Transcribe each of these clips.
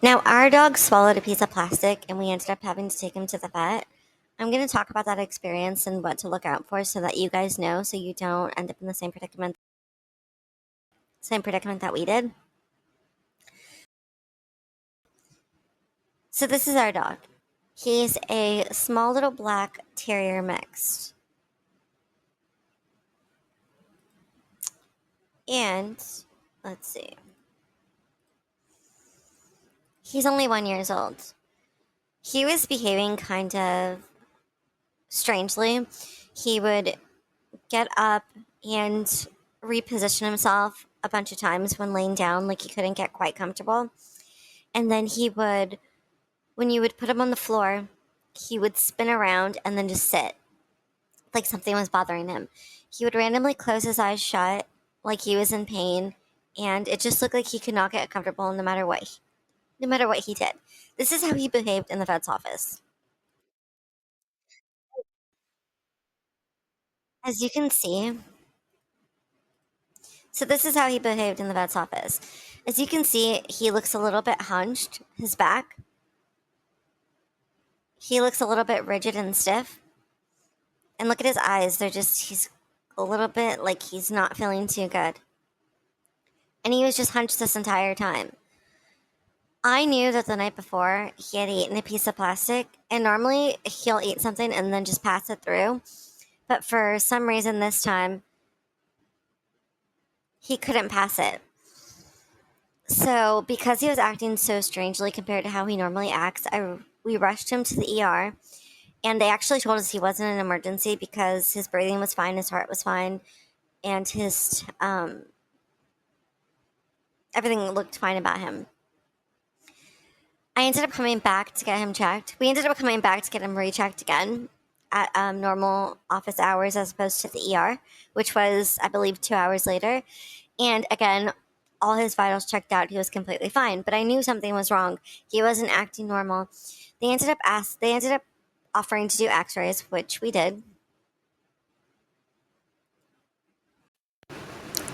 Now, our dog swallowed a piece of plastic and we ended up having to take him to the vet. I'm going to talk about that experience and what to look out for so that you guys know so you don't end up in the same predicament that we did. So this is our dog. He's a small little black terrier mix. And let's see. He's only 1 years old. He was behaving kind of strangely. He would get up and reposition himself a bunch of times when laying down, like he couldn't get quite comfortable. And then when you would put him on the floor, he would spin around and then just sit, like something was bothering him. He would randomly close his eyes shut, like he was in pain, and it just looked like he could not get comfortable no matter what he did. This is how he behaved in the vet's office. As you can see, so this is how he behaved in the vet's office. As you can see, he looks a little bit hunched, his back. He looks a little bit rigid and stiff. And look at his eyes. He's a little bit like he's not feeling too good. And he was just hunched this entire time. I knew that the night before he had eaten a piece of plastic, and normally he'll eat something and then just pass it through. But for some reason this time, he couldn't pass it. So, because he was acting so strangely compared to how he normally acts, we rushed him to the ER, and they actually told us he wasn't an emergency because his breathing was fine, his heart was fine, and his everything looked fine about him. I ended up coming back to get him checked. We ended up coming back to get him rechecked again at normal office hours as opposed to the ER, which was, I believe, 2 hours later. And again, all his vitals checked out. He was completely fine, but I knew something was wrong. He wasn't acting normal. They ended up offering to do X-rays, which we did.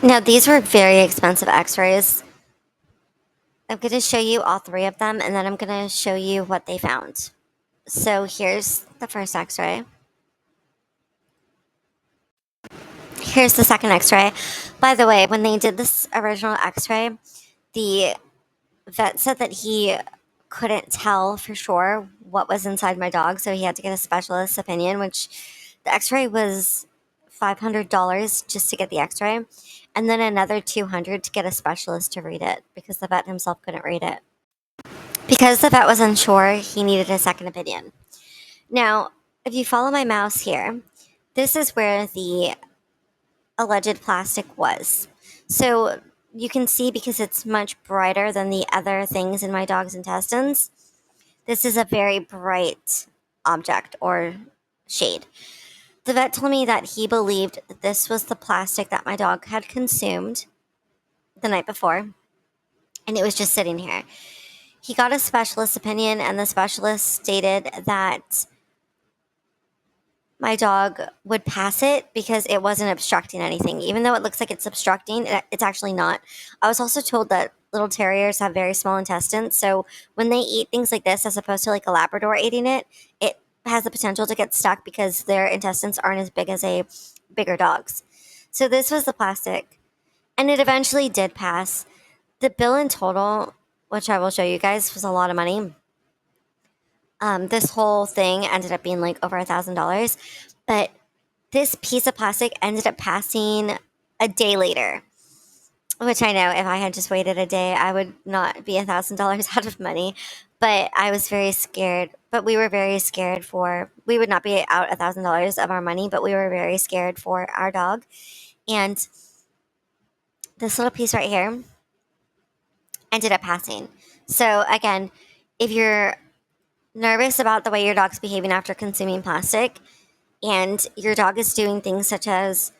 Now these were very expensive X-rays. I'm going to show you all three of them, and then I'm going to show you what they found. So here's the first X-ray. Here's the second X-ray. By the way, when they did this original X-ray, the vet said that he couldn't tell for sure what was inside my dog, so he had to get a specialist's opinion, which the X-ray was $500 just to get the X-ray, and then another 200 to get a specialist to read it because the vet himself couldn't read it. Because the vet was unsure, he needed a second opinion. Now, if you follow my mouse here, this is where the alleged plastic was. So you can see because it's much brighter than the other things in my dog's intestines, this is a very bright object or shade. The vet told me that he believed that this was the plastic that my dog had consumed the night before, and it was just sitting here. He got a specialist opinion, and the specialist stated that my dog would pass it because it wasn't obstructing anything. Even though it looks like it's obstructing, it's actually not. I was also told that little terriers have very small intestines, so when they eat things like this, as opposed to like a Labrador eating it, it has the potential to get stuck because their intestines aren't as big as a bigger dog's. So this was the plastic, and it eventually did pass. The bill in total, which I will show you guys, was a lot of money. This whole thing ended up being like over $1,000, but this piece of plastic ended up passing a day later, which I know if I had just waited a day, I would not be $1,000 out of money. But I was very scared. But we were very scared we would not be out $1,000 of our money, but we were very scared for our dog. And this little piece right here ended up passing. So again, if you're nervous about the way your dog's behaving after consuming plastic, and your dog is doing things such as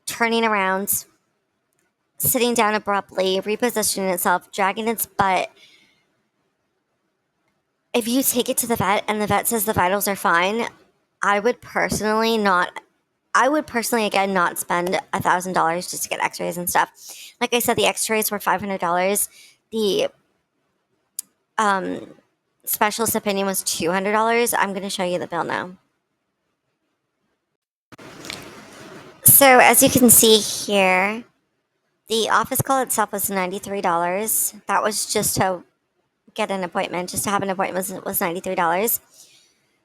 turning around, sitting down abruptly, repositioning itself, dragging its butt, if you take it to the vet and the vet says the vitals are fine, I would personally not. I would personally again not spend $1,000 just to get X-rays and stuff. Like I said, the X-rays were $500. The specialist opinion was $200. I'm going to show you the bill now. So as you can see here, the office call itself was $93. That was just to get an appointment. Just to have an appointment was $93.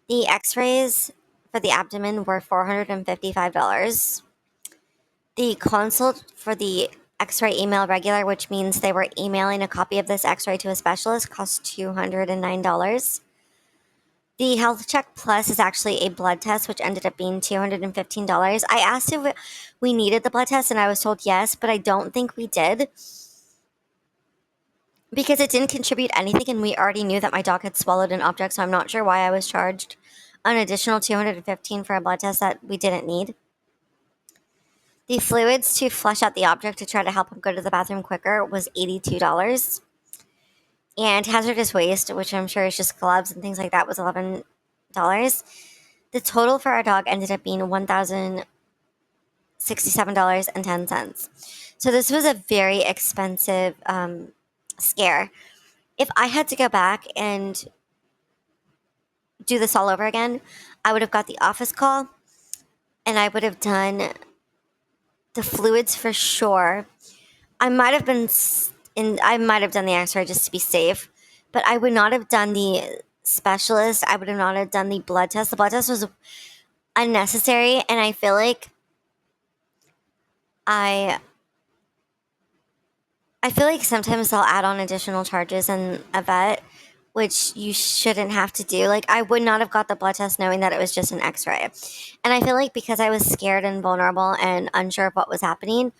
The x-rays for the abdomen were $455. The consult for the x-ray email regular, which means they were emailing a copy of this x-ray to a specialist, cost $209. The Health Check Plus is actually a blood test, which ended up being $215. I asked if we needed the blood test, and I was told yes, but I don't think we did because it didn't contribute anything, and we already knew that my dog had swallowed an object, so I'm not sure why I was charged an additional $215 for a blood test that we didn't need. The fluids to flush out the object to try to help him go to the bathroom quicker was $82. And hazardous waste, which I'm sure is just gloves and things like that, was $11. The total for our dog ended up being $1,067.10. So this was a very expensive scare. If I had to go back and do this all over again, I would have got the office call and I would have done the fluids for sure. I might have been I might have done the x-ray just to be safe, but I would not have done the specialist. I would have not have done the blood test. The blood test was unnecessary, and I feel like I feel like sometimes they'll add on additional charges in a vet, which you shouldn't have to do. Like, I would not have got the blood test knowing that it was just an x-ray. And I feel like because I was scared and vulnerable and unsure of what was happening,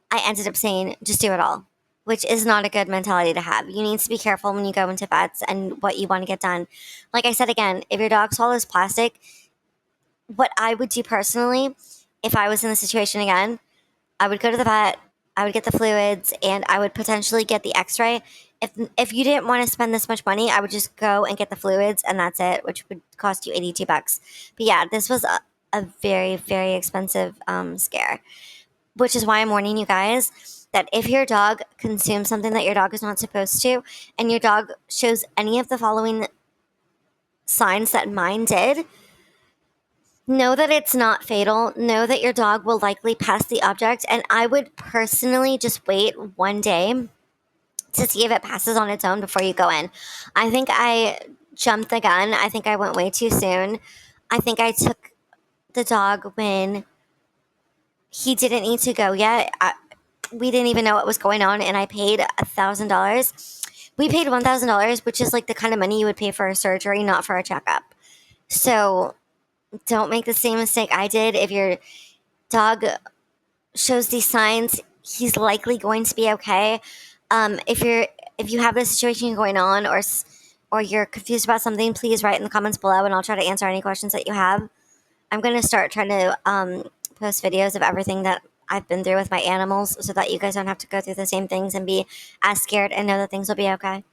I ended up saying, just do it all, which is not a good mentality to have. You need to be careful when you go into vets and what you want to get done. Like I said again, if your dog swallows plastic, what I would do personally, if I was in the situation again, I would go to the vet, I would get the fluids, and I would potentially get the x-ray. If you didn't want to spend this much money, I would just go and get the fluids and that's it, which would cost you $82. But yeah, this was a very, very expensive scare, which is why I'm warning you guys that if your dog consumes something that your dog is not supposed to, and your dog shows any of the following signs that mine did, know that it's not fatal. Know that your dog will likely pass the object, and I would personally just wait one day to see if it passes on its own before you go in. I think I jumped the gun. I think I went way too soon. I think I took the dog when he didn't need to go yet. We didn't even know what was going on, and I paid $1,000. We paid $1,000, which is like the kind of money you would pay for a surgery, not for a checkup. So don't make the same mistake I did. If your dog shows these signs, he's likely going to be okay. If you have this situation going on, or you're confused about something, please write in the comments below, and I'll try to answer any questions that you have. I'm gonna start trying to post videos of everything that I've been through with my animals, so that you guys don't have to go through the same things and be as scared and know that things will be okay.